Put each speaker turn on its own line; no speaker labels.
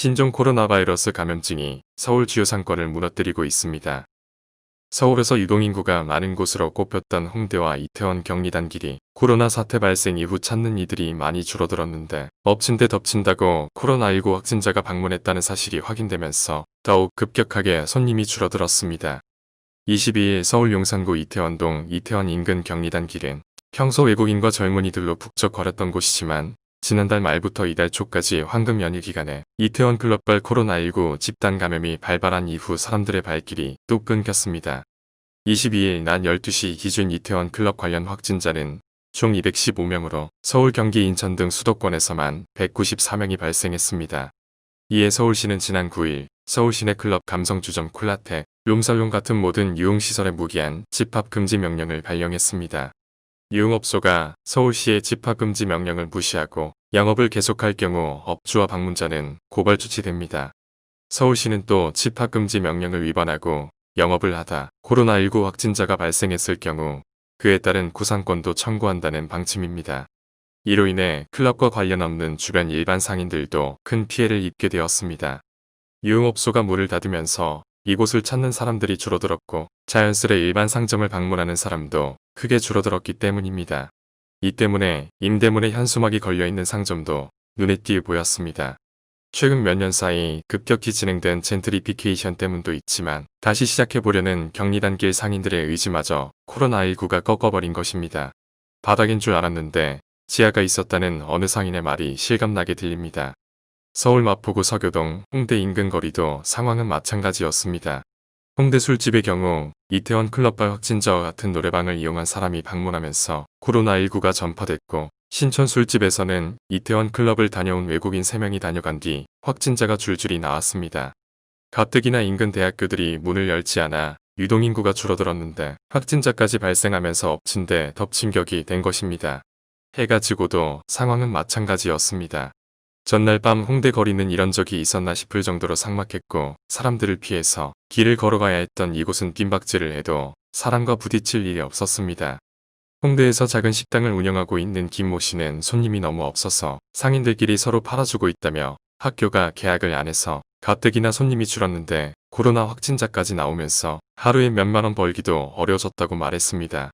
신종 코로나 바이러스 감염증이 서울 주요 상권을 무너뜨리고 있습니다. 서울에서 유동인구가 많은 곳으로 꼽혔던 홍대와 이태원 경리단 길이 코로나 사태 발생 이후 찾는 이들이 많이 줄어들었는데 엎친 데 덮친다고 코로나19 확진자가 방문했다는 사실이 확인되면서 더욱 급격하게 손님이 줄어들었습니다. 22일 서울 용산구 이태원동 이태원 인근 경리단 길은 평소 외국인과 젊은이들로 북적거렸던 곳이지만 지난달 말부터 이달 초까지 황금 연휴 기간에 이태원 클럽발 코로나19 집단 감염이 발발한 이후 사람들의 발길이 뚝 끊겼습니다. 22일 낮 12시 기준 이태원 클럽 관련 확진자는 총 215명으로 서울, 경기, 인천 등 수도권에서만 194명이 발생했습니다. 이에 서울시는 지난 9일 서울 시내 클럽 감성주점 콜라텍, 룸살롱 같은 모든 유흥시설에 무기한 집합금지 명령을 발령했습니다. 유흥업소가 서울시의 집합금지 명령을 무시하고 영업을 계속할 경우 업주와 방문자는 고발 조치됩니다. 서울시는 또 집합금지 명령을 위반하고 영업을 하다 코로나19 확진자가 발생했을 경우 그에 따른 구상권도 청구한다는 방침입니다. 이로 인해 클럽과 관련 없는 주변 일반 상인들도 큰 피해를 입게 되었습니다. 유흥업소가 문을 닫으면서 이곳을 찾는 사람들이 줄어들었고 자연스레 일반 상점을 방문하는 사람도 크게 줄어들었기 때문입니다. 이 때문에 임대문에 현수막이 걸려있는 상점도 눈에 띄어 보였습니다. 최근 몇 년 사이 급격히 진행된 젠트리피케이션 때문도 있지만 다시 시작해보려는 경리단길 상인들의 의지마저 코로나19가 꺾어버린 것입니다. 바닥인 줄 알았는데 지하가 있었다는 어느 상인의 말이 실감나게 들립니다. 서울 마포구 서교동, 홍대 인근 거리도 상황은 마찬가지였습니다. 홍대 술집의 경우 이태원 클럽발 확진자와 같은 노래방을 이용한 사람이 방문하면서 코로나19가 전파됐고 신촌 술집에서는 이태원 클럽을 다녀온 외국인 3명이 다녀간 뒤 확진자가 줄줄이 나왔습니다. 가뜩이나 인근 대학교들이 문을 열지 않아 유동인구가 줄어들었는데 확진자까지 발생하면서 엎친 데 덮친 격이 된 것입니다. 해가 지고도 상황은 마찬가지였습니다. 전날 밤 홍대 거리는 이런 적이 있었나 싶을 정도로 삭막했고 사람들을 피해서 길을 걸어가야 했던 이곳은 뜀박질을 해도 사람과 부딪힐 일이 없었습니다. 홍대에서 작은 식당을 운영하고 있는 김모 씨는 손님이 너무 없어서 상인들끼리 서로 팔아주고 있다며 학교가 개학을 안 해서 가뜩이나 손님이 줄었는데 코로나 확진자까지 나오면서 하루에 몇만 원 벌기도 어려워졌다고 말했습니다.